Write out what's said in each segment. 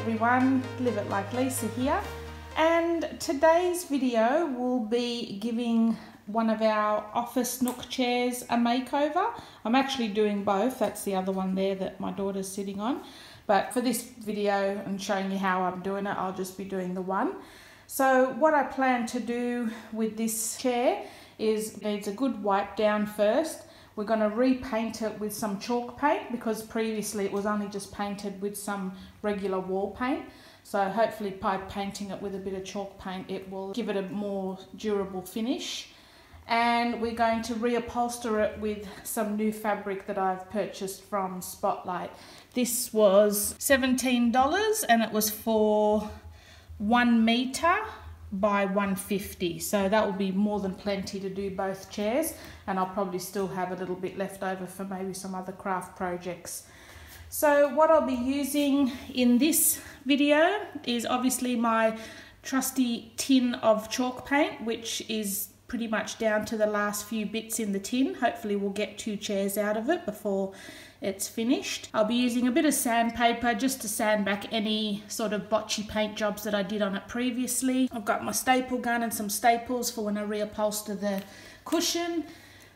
everyone, LiveItLikeLisa here, and today's video will be giving one of our office nook chairs a makeover. I'm actually doing both. That's the other one there that my daughter's sitting on, but for this video and showing you how I'm doing it, I'll just be doing the one. So what I plan to do with this chair is it needs a good wipe down first. We're going to repaint it with some chalk paint because previously it was only just painted with some regular wall paint. So hopefully by painting it with a bit of chalk paint it will give it a more durable finish. And we're going to reupholster it with some new fabric that I've purchased from Spotlight. This was $17 and it was for 1 meter by 150, so that will be more than plenty to do both chairs, and I'll probably still have a little bit left over for maybe some other craft projects. So what I'll be using in this video is obviously my trusty tin of chalk paint, which is pretty much down to the last few bits in the tin. Hopefully we'll get 2 chairs out of it before it's finished. I'll be using a bit of sandpaper just to sand back any sort of botchy paint jobs that I did on it previously. I've got my staple gun and some staples for when I reupholster the cushion,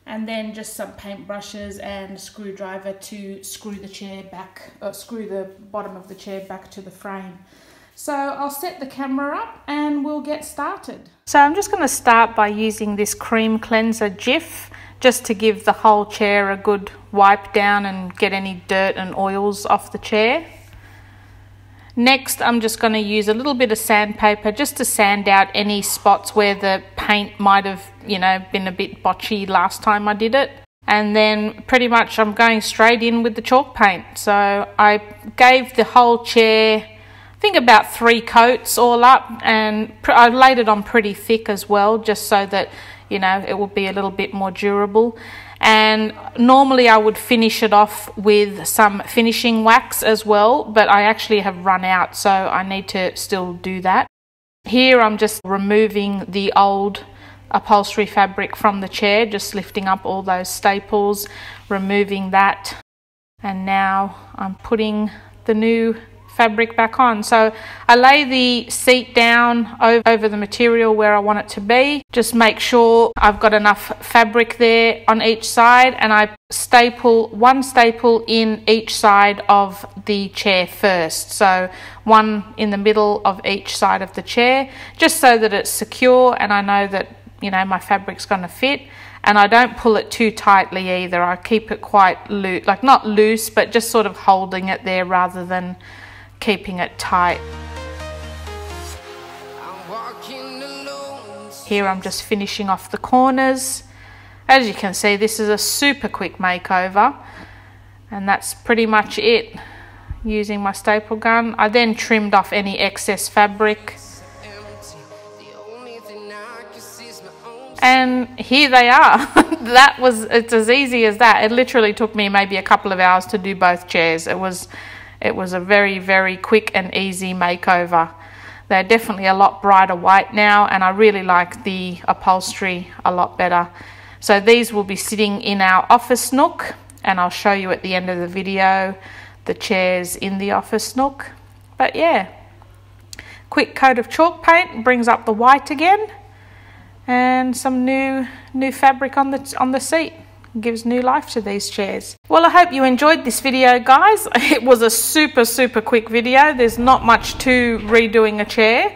and then just some paint brushes and a screwdriver to screw the chair back, or screw the bottom of the chair back to the frame. So I'll set the camera up and we'll get started. So I'm just going to start by using this cream cleanser Jif just to give the whole chair a good wipe down and get any dirt and oils off the chair. Next, I'm just going to use a little bit of sandpaper just to sand out any spots where the paint might have, been a bit botchy last time I did it. And then pretty much I'm going straight in with the chalk paint. So I gave the whole chair, I think about 3 coats all up, and I laid it on pretty thick as well, just so that it will be a little bit more durable. And normally I would finish it off with some finishing wax as well, but I actually have run out, so I need to still do that. Here I'm just removing the old upholstery fabric from the chair, just lifting up all those staples, removing that, and now I'm putting the new fabric back on. So I lay the seat down over the material where I want it to be. Just make sure I've got enough fabric there on each side, and I staple 1 staple in each side of the chair first. So 1 in the middle of each side of the chair, just so that it's secure and I know that my fabric's going to fit. And I don't pull it too tightly either. I keep it quite loose, like not loose, but just sort of holding it there rather than keeping it tight. Here I'm just finishing off the corners. As you can see, this is a super quick makeover, and that's pretty much it. Using my staple gun, I then trimmed off any excess fabric, and here they are. It's as easy as that. It literally took me maybe a couple of hours to do both chairs. It was a very, very quick and easy makeover. They're definitely a lot brighter white now, and I really like the upholstery a lot better. So these will be sitting in our office nook, and I'll show you at the end of the video the chairs in the office nook. But yeah, quick coat of chalk paint brings up the white again, and some new fabric on the seat. Gives new life to these chairs. Well, I hope you enjoyed this video, guys. It was a super quick video. There's not much to redoing a chair,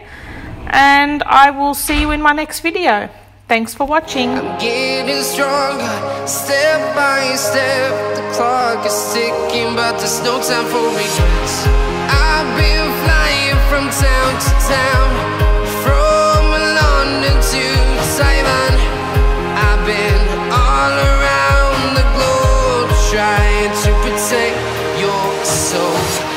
and I will see you in my next video. Thanks for watching. I'm getting stronger, step by step. The clock is ticking, but there's no time for regrets. I've been flying from town to town, from London to Taiwan. I've been all around, trying to protect your soul.